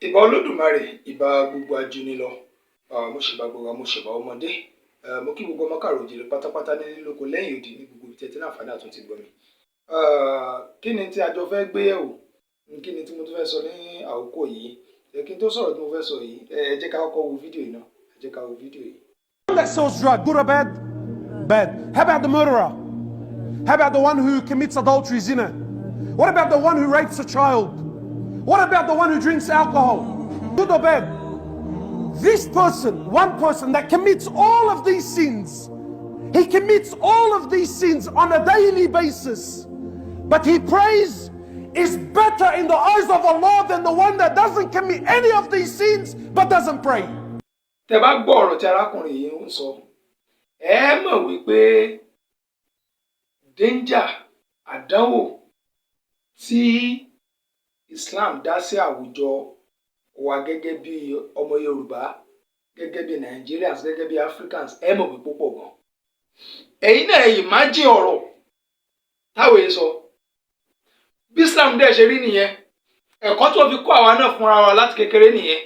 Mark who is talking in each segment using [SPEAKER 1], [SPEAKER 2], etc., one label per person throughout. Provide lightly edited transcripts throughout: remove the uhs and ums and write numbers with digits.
[SPEAKER 1] Ìbà Olódùmarè, ìbà gbogbo ajúnilọ, mo ṣèbà gbogbo mo ṣèbà ọmọdé, mo kí gbogbo ọmọ káàárọ̀ oòjíire pátápátá nílé lóko lẹ́yìn odi ní gbogbo ibi tí ẹ ti ní àǹfààní àti gbọ́ mi. Kí ni tí a jọ fẹ́ gbé yẹ̀wò? Kí ni tí mo tún fẹ́ sọ ní àkókò yìí? Kí n tó sọ̀rọ̀ tí mo fẹ́ sọ yìí, ẹ jẹ́ ká kọ́kọ́ wo fídíò yìí náà. Ẹ jẹ́ ká wo fídíò yìí.
[SPEAKER 2] That sells drug, good or bad? Bad. How about the murderer? How about the one who commits adultery, zina? What about the one who rapes a child? What about the one who drinks alcohol? Good or bad? This person, one person that commits all of these sins, he commits all of these sins on a daily basis, but he prays is better in the eyes of Allah than the one that doesn't commit any of these sins but doesn't pray.
[SPEAKER 1] Tẹ́ bá gbọ́ ọ̀rọ̀ tí arákùnrin yìí ń sọ, ẹ mọ̀ wípé danger, àdánwò tí Islam dá sí àwùjọ wa gẹ́gẹ́ bí ọmọ Yorùbá, gẹ́gẹ́ bí Nigerians, gẹ́gẹ́ bí Africans, ẹ mọ̀ wípé púpọ̀ gan. Ẹ̀yin náà imagine ọ̀rọ̀ táwọn èèyàn sọ. Bí Islam dẹ̀ ṣe rí nìyẹn, ẹ̀kọ́ tó fi kọ́ àwa náà fúnra wa láti kékeré nìyẹn.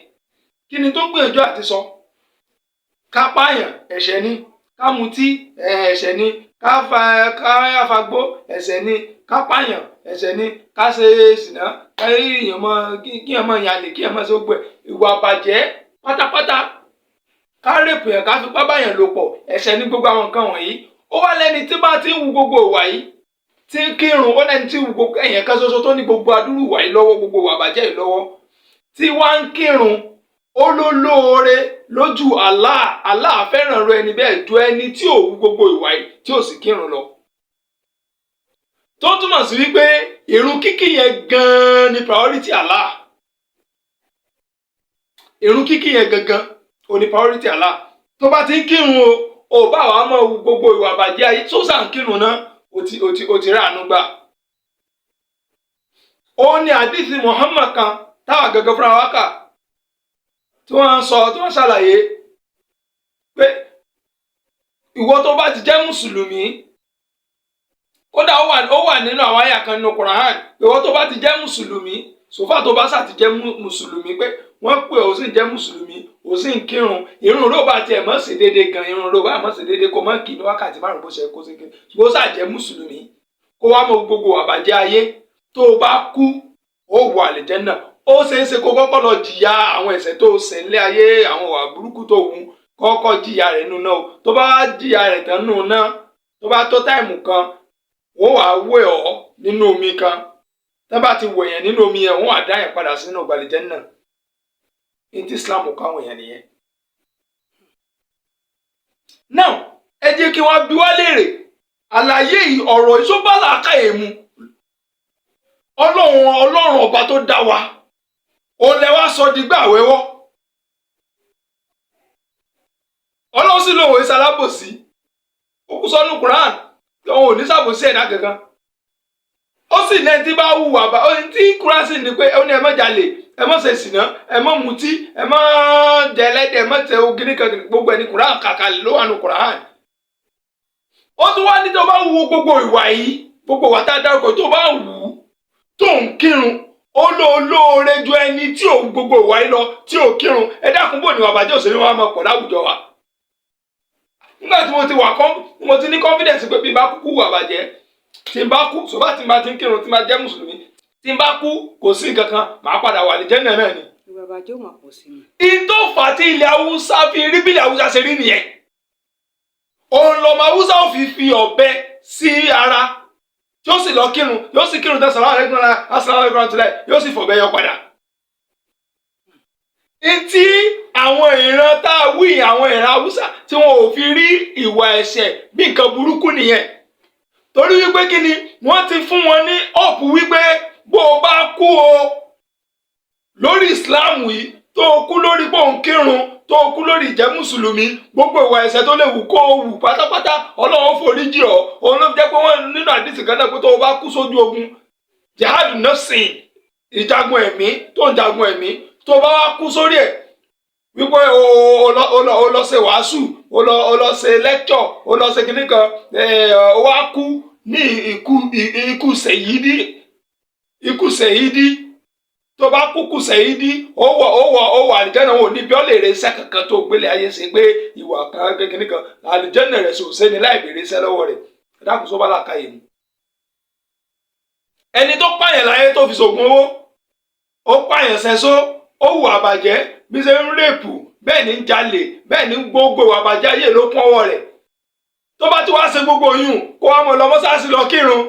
[SPEAKER 1] Kí ni tó ń gbìyànjú àti sọ? Ká pààyàn, ẹ̀ṣẹ̀ ni. Ká mutí, ẹ̀ṣẹ̀ ni. Ká fagbó, ẹ̀ṣẹ̀ ni. Ká pààyàn, ẹ̀ṣẹ̀ ni. Ká ṣe ṣìnà, kí èèyàn mọ̀ yàlè, kí èèyàn mọ̀ sógbó ẹ̀. Ìwà bàjẹ́ pátápátá. Ká rèpù yàn, ká fipá báyàn lò pọ̀, ẹ̀ṣẹ̀ ni gbogbo àwọn nǹkan wọ̀nyí. Ó wá lẹ́ni tí bá ti ń wu gbogbo ìwà yìí, tí ń kírun, ó lẹ́ni tí ń wu gbogbo ẹ̀yàn kan ṣoṣo tó ní gbogbo adúrú ìwà yìí lọ́wọ́, gbogbo ìwà bàjẹ́ yìí lọ́wọ́, tí wá ń kírun, ó ló lóore lójú Allah. Allah fẹ́ràn ru ẹni bẹ́ẹ̀ ju ẹni tí ò wu gbogbo ìwà yìí tí ò sì kírun lọ. Tó túmọ̀ sí wípé ìrun kíkí yẹn gan-an ni priority Allah. Ìrun kíkí yẹn gangan ò ní priority Allah. Tó bá ti ń kírun o bá wa mọ̀ wu gbogbo ìwà bàjẹ́ ayé tó sàn kírun náà, ó ti ráàánú gbà. Ó ní àdìsí Muhammad kan táwa gangan fúnra wa kà, tí wọ́n sọ, tí wọ́n ṣàlàyé pé ìwọ tó bá ti jẹ́ mùsùlùmí, kódà ó wà nínú àwọn àyà kan nínú Quran, ìwọ tó bá ti jẹ́ mùsùlùmí, sòfà tó bá sà ti jẹ́ mùsùlùmí, pé wọ́n pè ó sì ń jẹ́ mùsùlùmí, ó sì ń kírun, ìrun ró bá tiẹ̀ mọ́ sí déédé gan, ìrun ró bá mọ́ sí déédé kó mọ́ kí ní wákàtí 5 bó ṣe kó sí kí, ṣùgbọ́n ó sà jẹ́ mùsùlùmí, kó wá mọ gbogbo àbàjẹ́ ayé, tó bá kú ó wọ àlìjẹ́nnà. Ó ṣeé ṣe kó kọ́kọ́ lọ jìyà àwọn ẹ̀ṣẹ̀ tó ṣẹ̀ nílé ayé, àwọn ìwà burúkú tó hù, kọ́kọ́ jìyà rẹ̀ nù náà. Tó bá jìyà rẹ̀ tán nù náà, tó bá tó táìmù kan, wọ́n wàá wẹ̀ ọ́ nínú omi kan. Tó bá ti wẹ̀ yẹn nínú omi yẹn, wọ́n wàá dá yẹn padà sínú àlìjẹ́nnà. Ní tí Islam kọ́ àwọn èèyàn nìyẹn. Now, ẹ jẹ́ kí wọ́n bi wá léèrè, àlàyé ọ̀rọ̀ ìṣọ́bàlà káyè mu. Ọlọ́run ọba tó dá wa, òun lẹ wá sọ dìgbà wẹ́wọ́. Ọlọ́run sì lòun èsì alábòsí. Ó kú sọ́nù Quran pé òun ò ní ṣàbòsí ẹ̀dá kankan. Ó sì ní ẹni tí bá hùwà bá, ó ní tí Quran sì ní pé ó ní ẹ má jalè, ẹ má ṣe ṣìnà, ẹ má mutí, ẹ má jẹ ẹlẹ́dẹ̀, ẹ má tẹ ogiri kan, gbogbo ẹni Quran kàkàlẹ̀ ló wà nù Quran. Ó tún wá ní tó bá wù gbogbo ìwà yìí, gbogbo ìwà tá a dárúkọ tó bá wù ú, tó ń kírun, ó lóore ju ẹni tí ò gbogbo ìwà yìí lọ, tí ò kírun. Ẹ dákun, bò ní wà bàjẹ́ òṣèlú wa máa pọ̀ láwùjọ wa. Nígbà tí mo ti ní confidence pé bí n bá kú wà bàjẹ́, tí n bá kú, sọ́bà tí n bá ti ń kírun, tí n bá jẹ́ mùsùlùmí, tí n bá kú kò sí nǹkan kan, màá padà wà àlìjẹ́nnà náà ni.
[SPEAKER 3] Ìwà bàjẹ́ ò máa pọ̀ sí mi.
[SPEAKER 1] Ìtò fà tí ilẹ̀ Haúsá fi rí bí ilẹ̀ Haúsá ṣe rí nìyẹn. Òun lọ́mọ Haúsá ò fi ọ̀bẹ sí ara, tí ó sì lọ kírun, yóò sì kírun tán sàlámù aláìkùm àtìláì, yóò sì fọ̀bẹ yọ padà. Ìtí àwọn ìran tá a wí, àwọn ìran Haúsá tí wọn ò fi rí ìwà ẹ̀ṣẹ̀ bí nǹkan burúkú nìyẹn. Torí wípé kí ni, wọ́n ti fún wọn ní ọ̀pù wípé bó o bá kú o lórí Islam yìí, tó o kú lórí pé òun kírun, tó o kú lórí ìjẹ́ mùsùlùmí, gbogbo ìwà ẹ̀ṣẹ̀ tó lè wù kó o wù pátápátá, Ọlọ́run foríjì ọ́. Òun ló fi jẹ́ pé wọ́n nínú àdìsí kan náà pé tó o bá kú sójú ogun, jihad nafsin, ìjagun ẹ̀mí, tó ń jagun ẹ̀mí, tó o bá wá kú sórí ẹ̀, wípé o lọ ṣe wàásù, o lọ ṣe lecture, o lọ ṣe kinní kan, o wá kú ní ikú sẹ̀yídí, tó bá kúkú sẹ́yìndí ó wà àlìjẹ́nà wọn ò ní bí ó lè rẹ́sẹ̀ kankan tó gbélé ayé ṣe pé ìwà kan kékeré kan àlìjẹ́nà rẹ̀ sòsé ni láì bèrè iṣẹ́ lọ́wọ́ rẹ̀ dákun sọ bá làkàyè mu. ẹni tó pààyàn láyé tó fi ṣògùn owó ó pààyàn sẹ́só ó hùwà àbàjẹ́ bí ṣe ń rèpù bẹ́ẹ̀ ni ń jalè bẹ́ẹ̀ ni ń gbogbo ìwà àbàjẹ́ ayé ló kún ọwọ́ rẹ̀ tó bá ti wá ṣe gbogbo yùn kó wá mọ̀ lọ mọ́sáàsì lọ kírun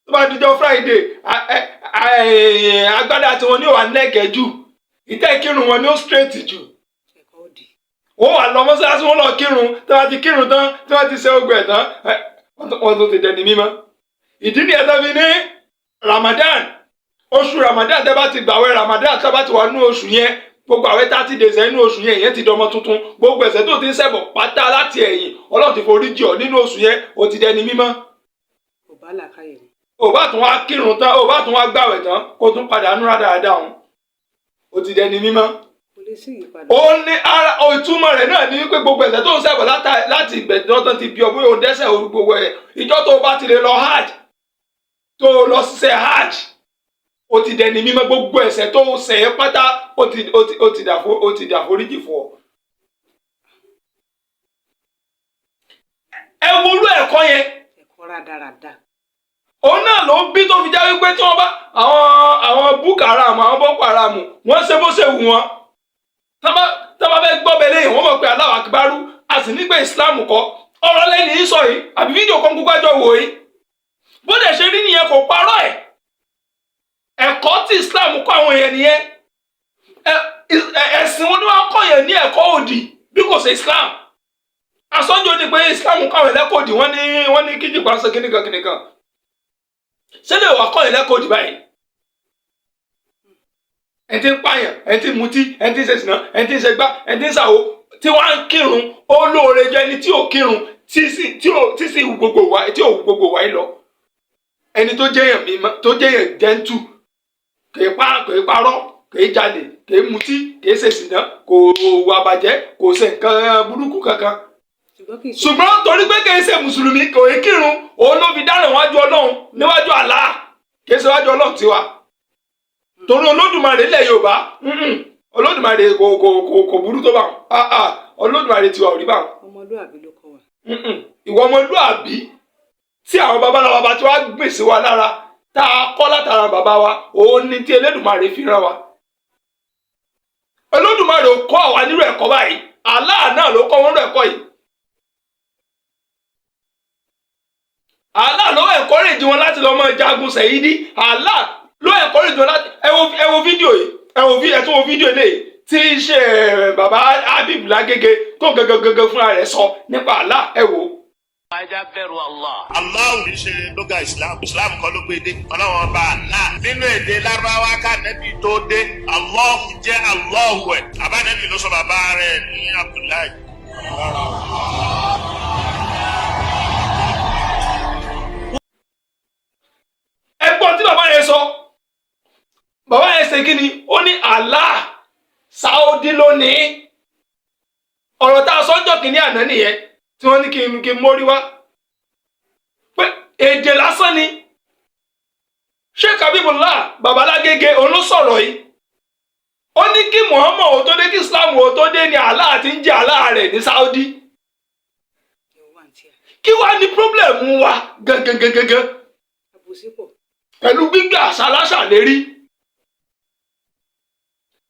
[SPEAKER 1] tó bá dijọ́ Friday agbádá tí wọn ní wà nẹ́gẹ̀ẹ́ jù ìtẹ́ kírun wọn ní ó straight jù wọ́n wà lọ mọ́sáàsì wọn lọ kírun tí wọ́n ti kírun tán tí wọ́n ti ṣe ogun ẹ̀ tán wọ́n tó ti dẹni mímọ́ ìdí ni ẹ̀tọ́ fi ní Ramadan oṣù Ramadan tẹ́ bá ti gbàwẹ̀ Ramadan tẹ́ bá ti wà nú oṣù yẹn gbogbo àwẹ̀ 30 days nínú oṣù yẹn ìyẹn ti dọmọ tuntun gbogbo ẹ̀ṣẹ̀ tó ti ń ṣẹ̀bọ̀ pátá láti ẹ̀yìn Ọlọ́run ti forí jì ọ́ nínú oṣù yẹn ó ti dẹni mímọ́. ò bá tún wá kírun tán ò bá tún wá gbàwẹ̀ tán kó tún padà núra dáadáa òun ó ti dẹni mímọ́. ó ní ara ìtumọ̀ rẹ̀ náà ní wípé gbogbo ẹ̀ṣẹ̀ tó ń ṣẹ̀bọ̀ láti ìgbẹ̀dọ́ tán ti bí ọ bóyá ó dẹ́ṣẹ̀ gbogbo ẹ̀ ìjọ tó bá ti lè lọ hajj tó lọ ṣiṣẹ́ hajj ó ti dẹni mímọ́ gbogbo ẹ̀ṣẹ̀ tó ṣẹ̀ pátá ó ti dàforíjì fún ọ. ẹ wo olú ẹ̀kọ́ yẹn.
[SPEAKER 3] ẹ̀kọ́ rádaràda.
[SPEAKER 1] òun náà ló ń bí tó fi já wípé tí wọ́n bá àwọn Boko Haram àwọn Boko Haram wọ́n ṣe bó ṣe wù wọ́n. tá bá fẹ́ gbọ́ bẹ́ẹ̀ lẹ́yìn wọ́n mọ̀ pé Allahu Akbar a sì nígbà Islam kọ́ ọ̀rọ̀ lẹ́ni yìí sọ yìí àbí fídíò kan gbogbo ẹjọ́ wò yìí. bó dẹ̀ ṣe rí nìyẹn kò parọ́ ẹ̀. ẹ̀kọ́ tí Islam kọ́ àwọn èèyàn nìyẹn ẹ̀sìn wọn ni wọ́n kọ́ yẹn ní ẹ̀kọ́ òdì bí kò ṣe Islam asọ́jọ́ ni pé Islam kọ́ àwọn ẹlẹ́kọ̀ọ́ òdì wọ́n ní kíjì pàṣẹ kíníkan ṣẹlẹ̀ wà kọ́ ẹlẹ́kọ̀ọ́ òdì báyìí ẹni tí ń pààyàn ẹni tí ń mutí ẹni tí ń ṣe sìnà ẹni tí ń ṣe gbá ẹni tí ń ṣàwó tí wọ́n á ń kírun ó lóore jẹ́ ẹni tí ò kírun tí sì wù gbogbo wáyé lọ ẹni tó jẹ́yàn mímọ́ tó jẹ́yàn jẹ́ntù kèé parọ́ kèé jalè kèé mutí kèé ṣe sìnà kò wà bàjẹ́ kò ṣe nǹkan burúkú kankan ṣùgbọ́n torí pé kèé ṣe mùsùlùmí kò é kírun òun ló fi dáràn wájú Ọlọ́run níwájú Allah kèé ṣe wájú Ọlọ́run tiwa torí Olódùmarè ilẹ̀ Yorùbá Olódùmarè kò burú tó bá wọn Olódùmarè tiwa ò rí bá wọn.
[SPEAKER 3] ọmọlúàbí ló kọ́ wa.
[SPEAKER 1] ìwọ ọmọlúàbí tí àwọn babaláwa tí wàá gbèsè wa lára tá a kọ́ látara bàbá wa òun ni tí Elédùmarè fi rán wa. Olódùmarè ò kọ́ àwa nírú ẹ̀kọ́ báyìí Allah náà ló kọ́ wọn nírú ẹ̀kọ́ yìí. Allah ló encourage wọn láti lọ mọ jagun sẹ̀yídí Allah ló encourage wọn láti ẹ wo fídíò yìí ẹ tún wo fídíò eléyìí tí ṣe bàbá Habib Lágége tó gẹ́gẹ́ fúnra rẹ̀ sọ nípa Allah ẹ wò.
[SPEAKER 4] Ajá bẹ̀rù Allah.
[SPEAKER 5] Allah ò ní ṣe lóga Islam kọ́ ló gbé dé ọlọ́wọ́n ọba Allah nínú èdè Lárúbáwá ká nẹ́bí tó dé Allah jẹ́ Allah ẹ̀ àbánẹ́bí ló sọ bàbá rẹ̀ ní Abdullahi.
[SPEAKER 1] ẹgbọ́n tí bàbá yẹn sọ bàbá yẹn ṣe kí ni ó ní Allah Saudi lónìí ọ̀rọ̀ tá a sọ́jọ́ kìíní àná nìyẹn tí wọ́n ní kí n mórí wá pé èdè lásán ni Sheikh Habibullah Baba Lágége òun ló sọ̀rọ̀ yìí ó ní kí Muhammad ò tó dé kí Islam ò tó dé ní Allah ti ń jẹ́ Allah rẹ̀ ní Saudi kí wá ní pírọ́blẹ̀mù wa gangan pẹ̀lú gbígbé àṣà aláṣà lérí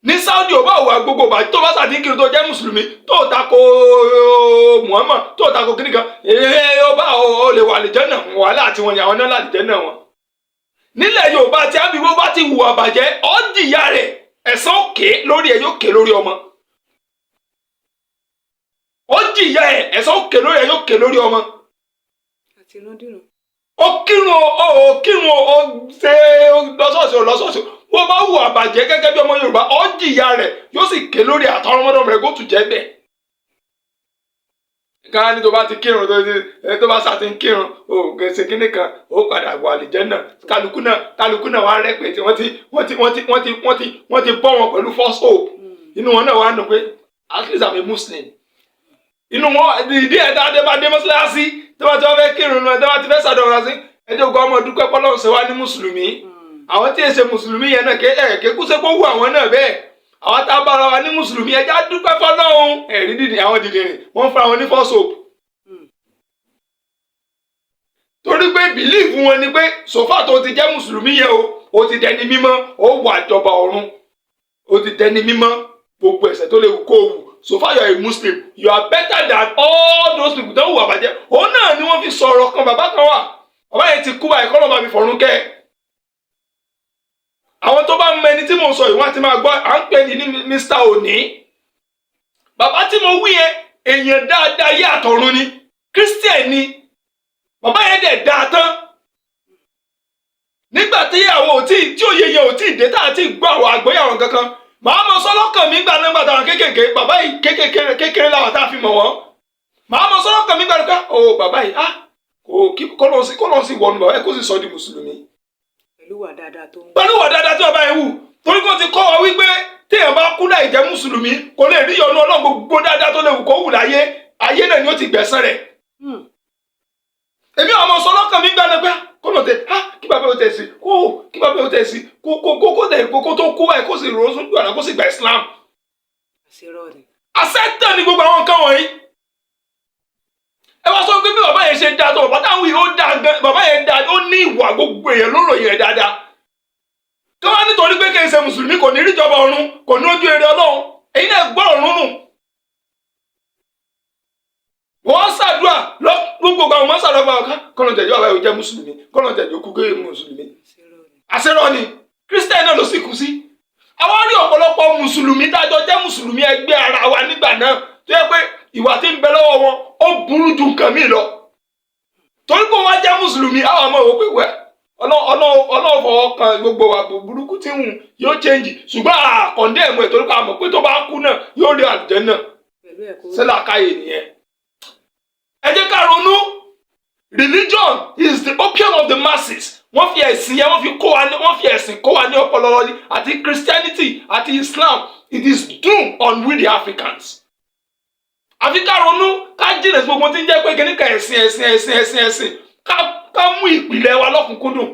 [SPEAKER 1] ní Saudi ò bá wà gbogbo bá tó bá sàdínkiri tó jẹ́ mùsùlùmí tó tako Muhammad tó tako kíníkan ó bá ó lè wà àlìjẹ́nà wàhálà àti wọn ni àwọn náà làlìjẹ́nà wọn. nílẹ̀ Yorùbá tí abiwo bá ti hùwà bàjẹ́ ọ́ jìyà rẹ̀ ẹ̀san òkè lórí ẹ̀ yóò ké lórí ọmọ. ó jìyà ẹ̀ ẹ̀san òkè lórí ẹ̀ yóò ké lórí ọmọ. ó kírun ó ṣe lọ́sọ̀ọ̀sẹ̀ wọ́n bá hùwà bàjẹ́ gẹ́gẹ́ bí ọmọ Yorùbá ó jìyà rẹ̀ yóò sì ké lórí àtọrọmọdọ́mọ rẹ̀ kó tù jẹ́ bẹ́ẹ̀. ká ní tó bá ti kírun tó bá sá ti ń kírun ó gẹ̀ẹ́sì kínní kan ó padà wọ àlìjẹ́nnà kálukú náà wá rẹ́pẹ̀ tí wọ́n ti bọ́ wọn pẹ̀lú false hope inú wọn náà wá nù pé at least I'm a Muslim. inú wọn ìdí ẹ̀ tá a dé bá dé mọ́sálásí tó bá ti wọ́n fẹ́ kírun náà tó bá ti fẹ́ sàdọ̀rọ̀ sí ẹjọ́ gba ọmọ dúpẹ́ pọ́lọ́run ṣe wá ní mùsùlùmí àwọn tí èsè mùsùlùmí yẹn náà kékú sẹ́kọ̀ wù àwọn náà bẹ́ẹ̀ àwọn tá a bára wa ní mùsùlùmí ẹja dúpẹ́ fọlọ́run ẹ̀rí dídì àwọn dìdìrìn wọ́n fún àwọn ní fọ́sọ̀p. torí pé bìlíìfù wọn ni pé sòfà tó ti jẹ́ mùsùlùmí yẹn o ti dẹni mímọ́ ó wà ìjọba ọ̀run o ti dẹni mímọ́ gbogbo ẹ̀ṣẹ̀ tó lè wù kó wù so far you are a Muslim you are better than all those people tó wù àbàjẹ́ òun náà ni wọ́n fi sọ̀rọ̀ kan bàbá kan wà bàbá yẹn ti kú báyìí kọ́ ló máa fi fọ̀run kẹ́ ẹ̀. àwọn tó bá mọ ẹni tí mò ń sọ yìí wọ́n á ti máa gbọ́ à ń pè ní Mr. Oni bàbá tí mo wí yẹn èèyàn dáadáa yé àtọ̀run ni Christian ni bàbá yẹn dẹ̀ dáa tán nígbà tí àwọn tí òye yẹn ò tí ì dé tá àti gbọ́ àwọn àgbéyàwó kankan màá mọ sọ́lọ́kàn mi gbà nígbà táwọn kékèké bàbá yìí kékeré làwọn tá a fi mọ̀ wọ́n màá mọ sọ́lọ́kàn mi gbà nígbà bàbá yìí kó lọ sí wọnú bàbá yìí kó sì sọ di mùsùlùmí.
[SPEAKER 3] pẹ̀lú wà dáadáa tó ń wù.
[SPEAKER 1] pẹ̀lú wà dáadáa tí bàbá yìí wù torí kó ti kọ́ wa wípé téèyàn bá kú láì jẹ́ mùsùlùmí kò lè rí ìyọ́nú Ọlọ́run gbogbo dáadáa tó lè wù kó wù láyé ayé náà ni ó ti gbẹ̀san rẹ̀. èmi ọmọ sọ́lọ́kàn mi gbà nígbà kó lọ tẹ kí bàbá yóò tẹ sí kí bàbá yóò tẹ sí kó tó kó báyìí kó sì rò ó sún gbàdá kó sì gba Islam. àṣetẹ̀ ni gbogbo àwọn nǹkan wọ̀nyí. ẹ wá sọ pé bí bàbá yẹn ṣe dáa tó bàbá táwọn yìí ó dáa gan bàbá yẹn dáa ó ní ìwà gbogbo èèyàn lóró yẹn dáadáa. kí wọ́n á nítorí pé kí n ṣe mùsùlùmí kò ní rí ìjọba ọ̀run kò ní ojú èrè Ọlọ́run èyí náà gbọ́ ọ̀run nù. wọ́n ṣàdúrà gbogbo àwọn ọmọ ṣàdúrà kọ́nà tẹ̀jọ́ àbáyọ̀ jẹ́ mùsùlùmí kọ́nà tẹ̀jọ́ kú kéye mùsùlùmí. àṣẹrọ ni Christian náà ló sì kú sí. àwọn rí ọ̀pọ̀lọpọ̀ mùsùlùmí dájọ́ jẹ́ mùsùlùmí ẹgbẹ́ ara wa nígbà náà tó yẹ pé ìwà tí ń bẹ lọ́wọ́ wọn ó burú ju nǹkan míì lọ. torí pé wọ́n jẹ́ mùsùlùmí àwọn ọmọ òwò pé wẹ́ ọlọ́fọwọ́ kan gbogbo wa burúkú tí ń yóò change ṣùgbọ́n àkọ́ndé ẹ̀mọ́ ẹ̀ torí pé àmọ̀ pé tó bá kú náà yóò rí àlùjánnà sílá káyè nìyẹn. ẹ jẹ́ ká ronú religion is the opium of the masses wọ́n fi ẹ̀sìn yẹn wọ́n fi ẹ̀sìn kó wa ní ọpọlọ ní àti Christianity àti Islam it is doomed on we the Africans. àfi ká ronú ká jìnnà sí gbogbo tí ń jẹ́ pé kí ní ká ẹ̀sìn ká mú ìpìlẹ̀ wa lọ́kùnkúndùn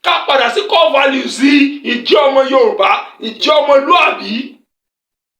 [SPEAKER 1] ká padà sí core values sí ìjẹ́ ọmọ Yorùbá ìjẹ́ ọmọlúàbí